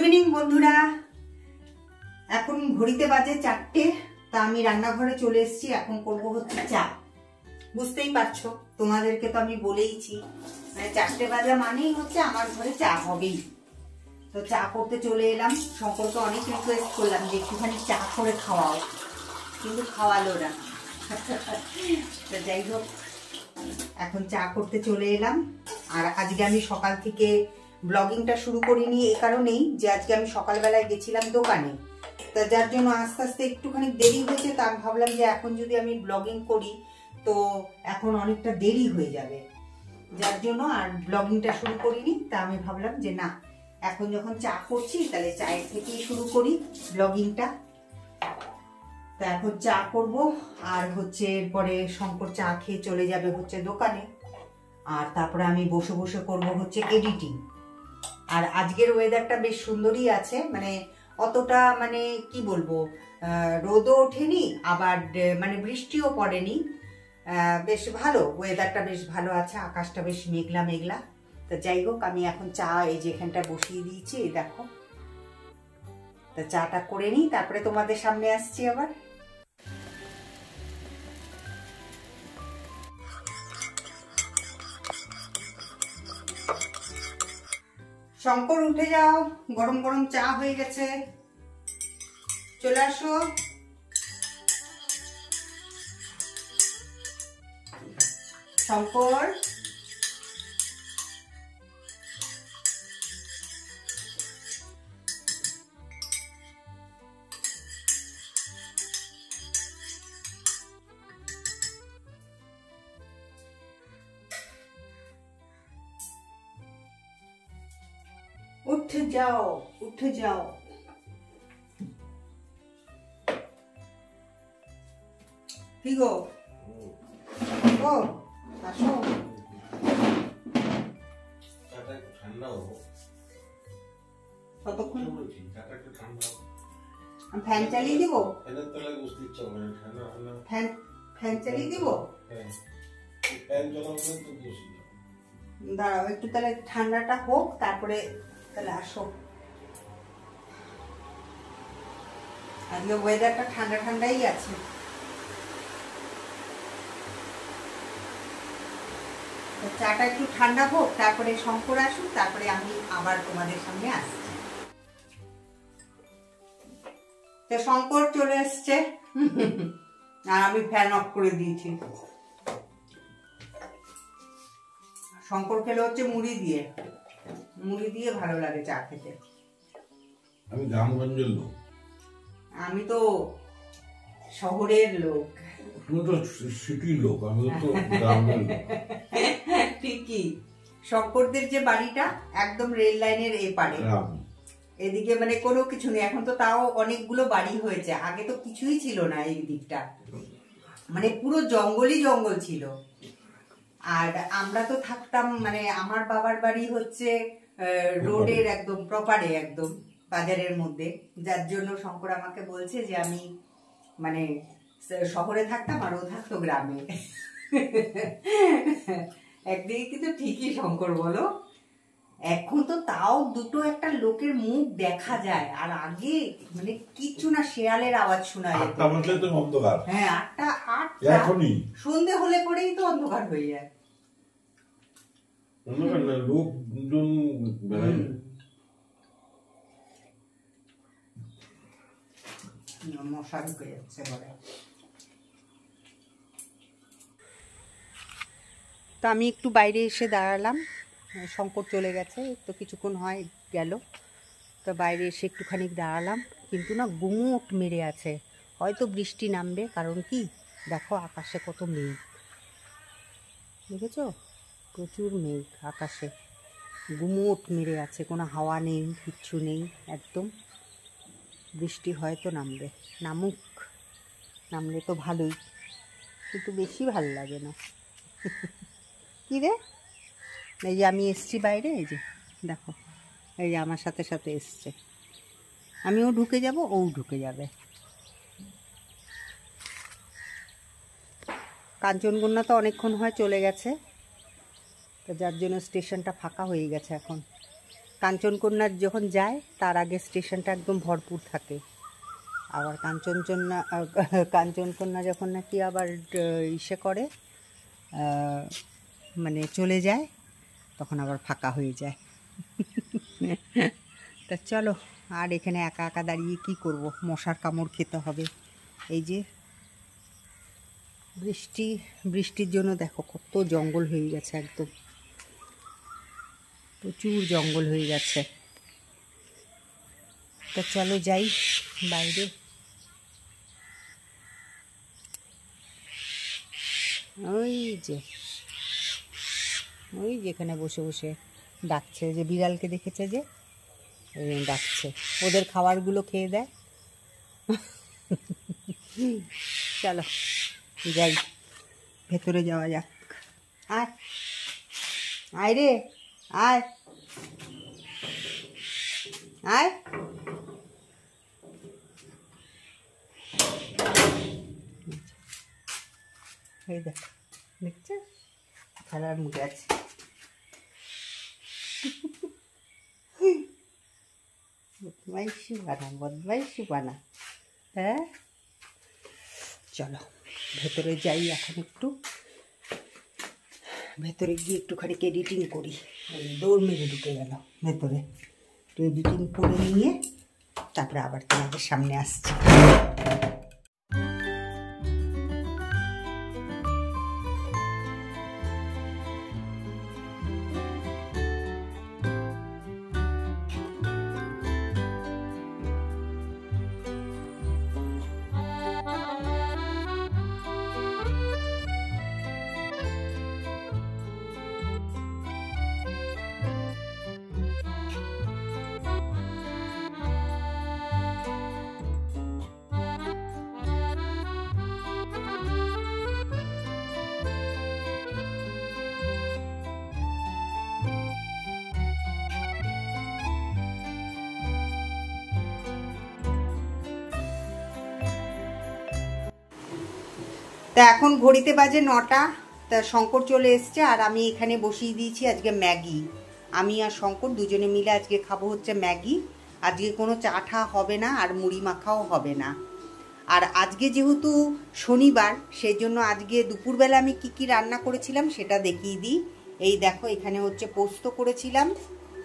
Evening বন্ধুরা, এখন ঘড়িতে বাজে 4টে। তা আমি রান্নাঘরে চলে এসেছি। এখন করব হচ্ছে চা। বুঝতেই পারছো, তোমাদেরকে তো আমি বলেইছি, মানে 4টে বাজা মানেই হচ্ছে আমার ঘরে চা হবেই। তো চা করতে চলে এলাম। শঙ্করকে অনেক রিকোয়েস্ট করলাম যে একটুখানি চা করে খাওয়াও, কিন্তু খাওয়ালো না। তো যাই হোক, এখন চা করতে চলে এলাম। আর আজকে আমি সকাল থেকে ব্লগিংটা শুরু করিনি এই কারণেই যে আজকে আমি সকালবেলায় গেছিলাম দোকানে, তা যার জন্য আস্তে আস্তে একটুখানি দেরি হয়েছে। তা আমি ভাবলাম যে এখন যদি আমি ব্লগিং করি তো এখন অনেকটা দেরি হয়ে যাবে, যার জন্য আর ব্লগিংটা শুরু করিনি। তা আমি ভাবলাম যে না, এখন যখন চা করছি তাহলে চায়ের থেকেই শুরু করি ব্লগিংটা। তা এখন চা করব, আর হচ্ছে এরপরে শঙ্কর চা খেয়ে চলে যাবে হচ্ছে দোকানে, আর তারপরে আমি বসে বসে করব হচ্ছে এডিটিং। আর আজকের ওয়েদারটা বেশ সুন্দরই আছে, মানে অতটা মানে কি বলবো, রোদও ওঠেনি আবার মানে বৃষ্টিও পড়েনি, বেশ ভালো ওয়েদারটা, বেশ ভালো আছে, আকাশটা বেশ মেঘলা মেঘলা। তো যাই হোক, আমি এখন চা এই যে এখানটা বসিয়ে দিয়েছি, এই দেখো। তা চাটা করে নিই, তারপরে তোমাদের সামনে আসছি আবার। শঙ্কর উঠে যাও, গরম গরম চা হয়ে গেছে, চলে আসো। শঙ্কর, উঠে যাও, উঠে যাও। কি গো, ও আসো। কতক্ষণ? ফ্যান চালিয়ে দিব? ফ্যান চালিয়ে দিব? দাঁড়াও একটু, তাহলে ঠান্ডাটা হোক, তারপরে তাহলে আসো। আজকে ওয়েদারটা ঠান্ডা ঠান্ডাই আছে। চাটা একটু ঠান্ডা হোক, তারপরে শঙ্কর আসুক, তারপরে আমি আবার তোমাদের সামনে আসছি। তো শঙ্কর চলে এসছে, আর আমি ফ্যান অফ করে দিয়েছি। শঙ্কর খেলে হচ্ছে মুড়ি দিয়ে, মুড়ি দিয়ে ভালো লাগে চা খেতে। আমি গ্রামগঞ্জের লোক। আমি তো শহরের লোক। তুমি তো সিটির লোক, আমি তো গ্রামের লোক। ঠিকই। শঙ্করদের যে বাড়িটা একদম রেল লাইনের এপারে, এদিকে মানে কোনো কিছু নেই। এখন তো তাও অনেকগুলো বাড়ি হয়েছে, আগে তো কিছুই ছিল না এই দিকটা, মানে পুরো জঙ্গলই জঙ্গল ছিল। আর আমরা তো থাকতাম, মানে আমার বাবার বাড়ি হচ্ছে রোডের একদম প্রপারে, একদম বাজারের মধ্যে, যার জন্য শঙ্কর আমাকে বলছে যে আমি মানে শহরে থাকতাম আর ও থাকতো গ্রামে। একদিকে কিন্তু ঠিকই শঙ্কর, বলো। এখন তো তাও দুটো একটা লোকের মুখ দেখা যায়, আর আগে মানে কিচ্ছু না, শেয়ালের আওয়াজ শোনা যেত। অন্ধকার। হ্যাঁ, 8টা সন্ধে হলে পরেই তো অন্ধকার হয়ে যায়। লোকজন মশা ঢুকে যাচ্ছে ঘরে। তো আমি একটু বাইরে এসে দাঁড়ালাম, শঙ্কর চলে গেছে, তো কিছুক্ষণ হয় গেল। তো বাইরে এসে একটুখানি দাঁড়ালাম, কিন্তু না গুমোট মেরে আছে, হয়তো বৃষ্টি নামবে। কারণ কি দেখো, আকাশে কত মেঘ, দেখেছো? প্রচুর মেঘ আকাশে, গুমোট মেরে আছে, কোনো হাওয়া নেই, কিচ্ছু নেই, একদম। বৃষ্টি হয়তো নামবে, নামুক, নামলে তো ভালোই, কিন্তু বেশি ভালো লাগে না। কি রে, এই যে আমি এসছি বাইরে, এই যে দেখো, এই যে আমার সাথে সাথে এসছে, আমিও ঢুকে যাব, ও ঢুকে যাবে। কাঞ্চনকন্যা তো অনেকক্ষণ হয় চলে গেছে, তো যার জন্য স্টেশনটা ফাঁকা হয়ে গেছে এখন। কাঞ্চনকন্যার যখন যায় তার আগে স্টেশনটা একদম ভরপুর থাকে, আবার কাঞ্চনকন্যা যখন নাকি আবার ইসে করে মানে চলে যায় তখন আবার ফাঁকা হয়ে যায়। তা চলো, আর এখানে একা একা দাঁড়িয়ে কি করব, মশার কামড় খেতে হবে। এই যে বৃষ্টির জন্য দেখো কত জঙ্গল হয়ে গেছে, একদম প্রচুর জঙ্গল হয়ে গেছে। তা চলো যাই বাইরে। ওই যেখানে বসে বসে ডাকছে, যে বিড়ালকে দেখেছে যে ডাকছে, ওদের খাবারগুলো খেয়ে দেয়। চলো যাই, ভেতরে যাওয়া যাক। আয় রে, আয় আয়। এই দেখ, দেখছে খেলার মুখে আছে। বদমাইশি বানা। হ্যাঁ চলো ভেতরে যাই এখন, একটু ভেতরে গিয়ে একটুখানি এডিটিং করি। দৌড় মেরে ঢুকে গেল ভেতরে, একটু এডিটিং করে নিয়ে তারপরে আবার তোমাদের সামনে আসছি। তা এখন ঘড়িতে বাজে 9টা। তা শঙ্কর চলে এসছে আর আমি এখানে বসিয়ে দিয়েছি আজকে ম্যাগি। আমি আর শঙ্কর দুজনে মিলে আজকে খাবো হচ্ছে ম্যাগি। আজকে কোনো চা ঠা হবে না আর মুড়ি মাখাও হবে না। আর আজকে যেহেতু শনিবার, সেই জন্য আজকে দুপুরবেলা আমি কি রান্না করেছিলাম সেটা দেখিয়ে দিই। এই দেখো, এখানে হচ্ছে পোস্ত করেছিলাম,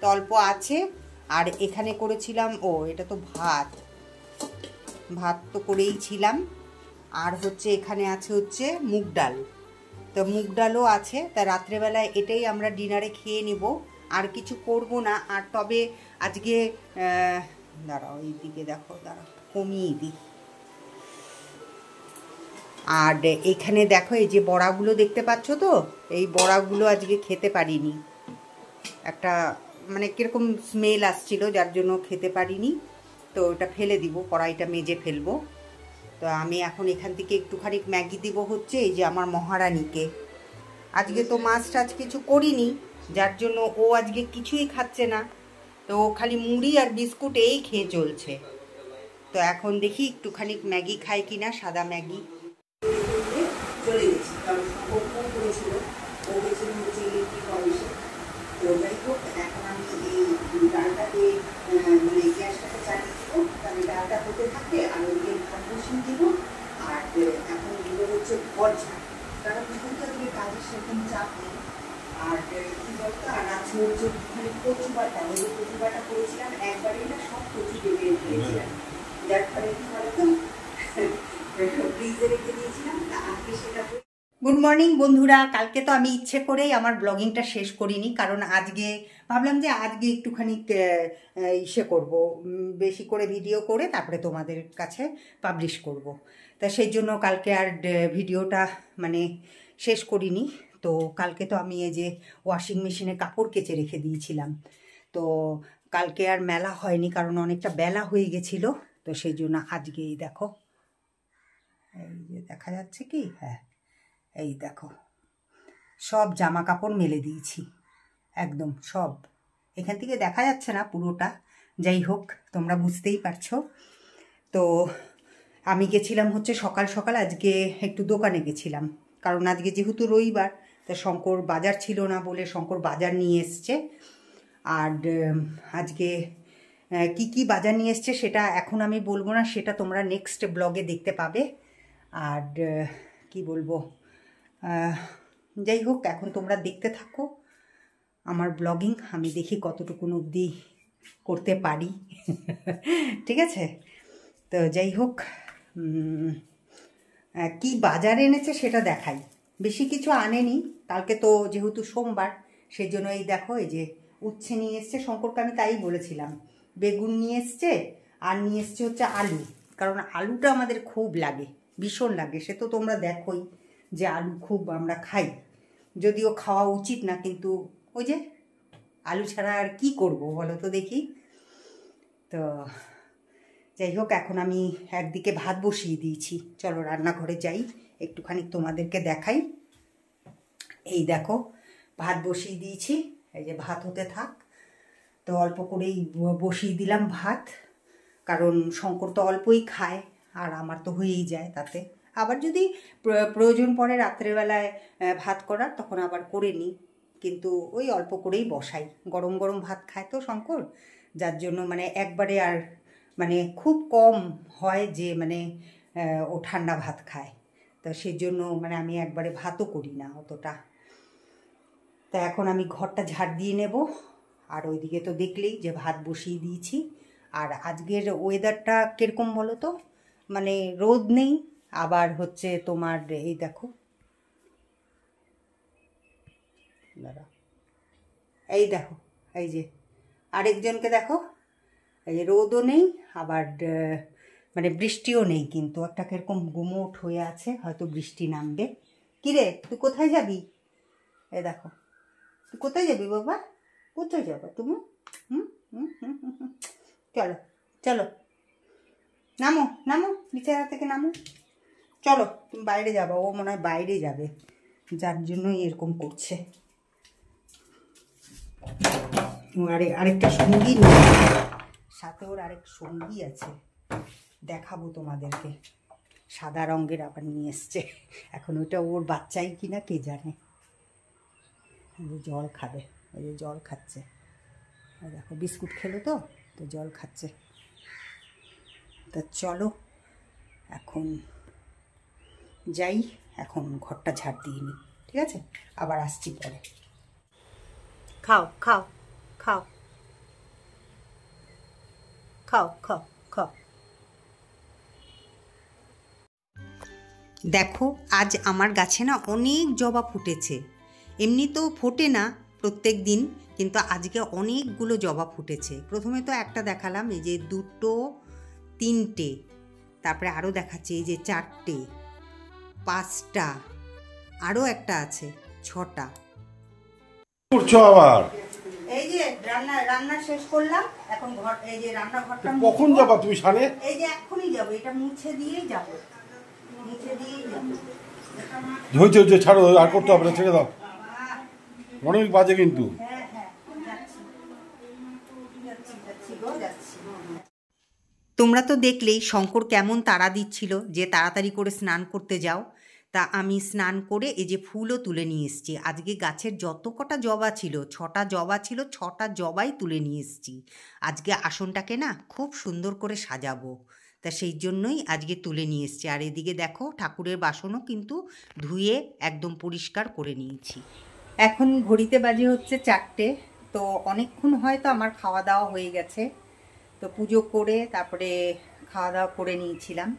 তো অল্প আছে। আর এখানে করেছিলাম, এটা তো ভাত তো করেই ছিলাম। আর হচ্ছে এখানে আছে হচ্ছে মুগ ডাল, তো মুগ ডালও আছে। তা রাত্রেবেলায় এটাই আমরা ডিনারে খেয়ে নেব, আর কিছু করব না। আর তবে আজকে দাঁড়াও, এইদিকে দেখো, দাঁড়াও কমিয়ে দিই। আর এখানে দেখো, এই যে বড়াগুলো দেখতে পাচ্ছ তো, এই বড়াগুলো আজকে খেতে পারিনি, একটা মানে কিরকম স্মেল আসছিল, যার জন্য খেতে পারিনি। তো ওটা ফেলে দিব, কড়াইটা মেজে ফেলবো। তো আমি এখন এখান থেকে একটুখানি ম্যাগি দিব হচ্ছে এই যে আমার মহারানীকে। আজকে তো মাছ টাছ কিছু করিনি, যার জন্য ও আজকে কিছুই খাচ্ছে না, তো ও খালি মুড়ি আর বিস্কুট এই খেয়ে চলছে। তো এখন দেখি একটুখানি ম্যাগি খাই কিনা, সাদা ম্যাগি। চলে গেছি, কারণ ফোন করেছিল, ও গেছিল হচ্ছে ইলেকট্রিক অফিসে। তো যাই হোক, এখন আমি এই ডালটাকে মানে গ্যাসটাকে চালিয়ে দেবো, তাহলে ডালটা হতে থাকে, আর ওইদিকে ভাত বসিয়ে দেবো। আর এখন এগুলো হচ্ছে ভরঝা, কারণ যেহেতু আজকে কাজের সেরকম চাপ নেই। আর কি বলতো, আর আজকে হচ্ছে ওখানে কচু বাটা, ওই কচু বাটা করেছিলাম একবারেই না, সব কচু দেবে দিয়েছিলাম, যার ফলে কি বলতো ফ্রিজে রেখে দিয়েছিলাম। আজকে সেটা। গুড মর্নিং বন্ধুরা। কালকে তো আমি ইচ্ছে করেই আমার ব্লগিংটা শেষ করিনি, কারণ আজকে ভাবলাম যে আজকে একটুখানি ইসে করব, বেশি করে ভিডিও করে তারপরে তোমাদের কাছে পাবলিশ করব। তা সেই জন্য কালকে আর ভিডিওটা মানে শেষ করিনি। তো কালকে তো আমি এই যে ওয়াশিং মেশিনে কাপড় কেচে রেখে দিয়েছিলাম, তো কালকে আর মেলা হয়নি, কারণ অনেকটা বেলা হয়ে গেছিলো। তো সেই জন্য আজকেই দেখো, এই যে দেখা যাচ্ছে কি, হ্যাঁ এই দেখো, সব জামা কাপড় মেলে দিয়েছি, একদম সব। এখান থেকে দেখা যাচ্ছে না পুরোটা, যাই হোক তোমরা বুঝতেই পারছো। তো আমি গেছিলাম হচ্ছে সকাল সকাল, আজকে একটু দোকানে গেছিলাম, কারণ আজকে যেহেতু রবিবার, তা শঙ্কর বাজার ছিল না বলে শঙ্কর বাজার নিয়ে এসছে। আর আজকে কি কি বাজার নিয়ে এসছে সেটা এখন আমি বলবো না, সেটা তোমরা নেক্সট ব্লগে দেখতে পাবে। আর কি বলবো, যাই হোক এখন তোমরা দেখতে থাকো আমার ব্লগিং, আমি দেখি কতটুকু অবধি করতে পারি। ঠিক আছে, তো যাই হোক কি বাজার এনেছে সেটা দেখাই। বেশি কিছু আনেনি, কালকে তো যেহেতু সোমবার সেই জন্য এই দেখো এই যে উচ্ছে নিয়ে এসছে, শঙ্করকে আমি তাই বলেছিলাম। বেগুন নিয়ে এসছে আর নিয়ে এসছে হচ্ছে আলু, কারণ আলুটা আমাদের খুব লাগে, ভীষণ লাগে। সে তো তোমরা দেখোই যে আলু খুব আমরা খাই, যদিও খাওয়া উচিত না, কিন্তু ওই যে আলু ছাড়া আর কি করব বলো তো দেখি। তো যাই হোক এখন আমি একদিকে ভাত বসিয়ে দিয়েছি, চলো রান্নাঘরে যাই, একটুখানি তোমাদেরকে দেখাই। এই দেখো ভাত বসিয়ে দিয়েছি, এই যে ভাত হতে থাক। তো অল্প করেই বসিয়ে দিলাম ভাত, কারণ শঙ্কর তো অল্পই খায় আর আমার তো হয়েই যায় তাতে। আবার যদি প্রয়োজন পড়ে রাত্রেবেলায় ভাত করার তখন আবার করে নিই, কিন্তু ওই অল্প করেই বসাই। গরম গরম ভাত খায় তো শঙ্কর, যার জন্য মানে একবারে আর মানে খুব কম হয় যে মানে ও ঠান্ডা ভাত খায়, তো সেই জন্য মানে আমি একবারে ভাতও করি না অতটা। তা এখন আমি ঘরটা ঝাড় দিয়ে নেব, আর ওইদিকে তো দেখলেই যে ভাত বসিয়ে দিয়েছি। আর আজকের ওয়েদারটা কীরকম বলো তো, মানে রোদ নেই, আবার হচ্ছে তোমার এই দেখো দাঁড়া, এই দেখো এই যে আরেকজনকে দেখো, এই যে রোদও নেই আবার মানে বৃষ্টিও নেই, কিন্তু একটা কিরকম গুমোট হয়ে আছে, হয়তো বৃষ্টি নামবে। কিরে তুই কোথায় যাবি? এ দেখো তুই কোথায় যাবি বাবা, কোথায় যাবো তুমি? চলো চলো নামো নামো, বিছানা থেকে নামো, চলো তুমি বাইরে যাবো। ও মনে হয় বাইরে যাবে, যার জন্যই এরকম করছে। আরেকটা সঙ্গী নিয়ে, সাথে ওর আরেক সঙ্গী আছে, দেখাবো তোমাদেরকে, সাদা রঙের আবার নিয়ে এসছে। এখন ওটা ওর বাচ্চাই কিনা কে জানে। জল খাবে, ওই যে জল খাচ্ছে, দেখো বিস্কুট খেলো তো, তো জল খাচ্ছে। তা চলো এখন যাই, এখন ঘরটা ঝাড় দিয়ে নিই, ঠিক আছে? আবার আসছি পরে। খাও খাও খাও খাও খাও খাও। দেখো আজ আমার গাছে না অনেক জবা ফুটেছে, এমনি তো ফোটে না প্রত্যেক দিন, কিন্তু আজকে অনেকগুলো জবা ফুটেছে। প্রথমে তো একটা দেখালাম, এই যে দুটো, তিনটে, তারপরে আরও দেখাচ্ছে এই যে চারটে, পাঁচটা, আরও একটা আছে, ছটা। করছো আবার? এই যে রান্না শেষ করলাম, এখন ঘর, এই যে রান্নাঘরটা কখন যাবা তুমি সালে? এই যে এখনই যাবো, এটা মুছে দিয়েই যাবো, মুছে দিয়েই যাবো। হয়েছে হয়েছে, ছাড়ো, আর করতে হবে না, ছেড়ে দাও, অনেক বাজে কিন্তু। হ্যাঁ হ্যাঁ যাচ্ছি যাচ্ছি গো যাচ্ছি। তোমরা তো দেখলেই শঙ্কর কেমন তাড়া দিচ্ছিল যে তাড়াতাড়ি করে স্নান করতে যাও। তা আমি স্নান করে এই যে ফুলও তুলে নিয়ে এসেছি। আজকে গাছের যত কটা জবা ছিল, 6টা জবা ছিল, 6টা জবাই তুলে নিয়ে এসেছি। আজকে আসনটাকে না খুব সুন্দর করে সাজাবো, তা সেই জন্যই আজকে তুলে নিয়ে এসেছি। আর এদিকে দেখো ঠাকুরের বাসনও কিন্তু ধুয়ে একদম পরিষ্কার করে নিয়েছি। এখন ঘড়িতে বাজে হচ্ছে 4টে, তো অনেকক্ষণ হয়তো আমার খাওয়া দাওয়া হয়ে গেছে। তো পুজো করে তারপরে খাওয়া দাওয়া করে নিয়েছিলাম,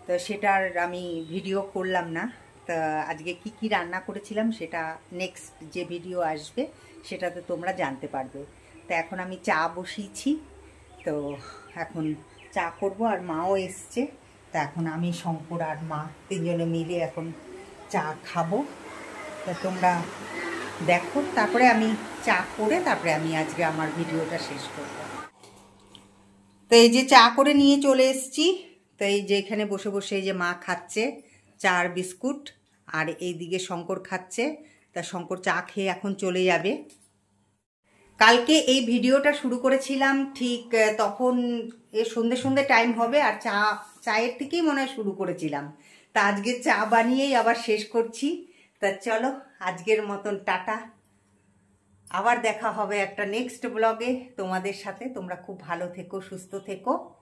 তো সেটার আমি ভিডিও করলাম না। তা আজকে কি কি রান্না করেছিলাম সেটা নেক্সট যে ভিডিও আসবে সেটাতে তোমরা জানতে পারবে। তো এখন আমি চা বসিয়েছি, তো এখন চা করব, আর মাও এসছে। তা এখন আমি, শঙ্কর আর মা তিনজনে মিলে এখন চা খাবো। তা তোমরা দেখো, তারপরে আমি চা করে তারপরে আমি আজকে আমার ভিডিওটা শেষ করব। তো এই যে চা করে নিয়ে চলে এসেছি, তো এই যে এখানে বসে বসে এই যে মা খাচ্ছে চা আর বিস্কুট, আর এইদিকে শঙ্কর খাচ্ছে। তা শঙ্কর চা খেয়ে এখন চলে যাবে। কালকে এই ভিডিওটা শুরু করেছিলাম ঠিক তখন সন্ধে সন্ধে টাইম হবে, আর চায়ের থেকেই মনে হয় শুরু করেছিলাম। তা আজকে চা বানিয়েই আবার শেষ করছি। তা চলো আজকের মতন টাটা। আবার দেখা হবে একটা নেক্সট ব্লগে তোমাদের সাথে। তোমরা খুব ভালো থেকো, সুস্থ থেকো।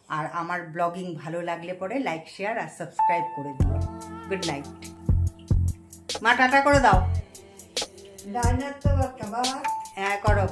আর আমার ব্লগিং ভালো লাগলে পরে লাইক, শেয়ার আর সাবস্ক্রাইব করে দিও। Good night. মা টাটা করে দাও। ডাইনার তো বাবা। হ্যাঁ করো।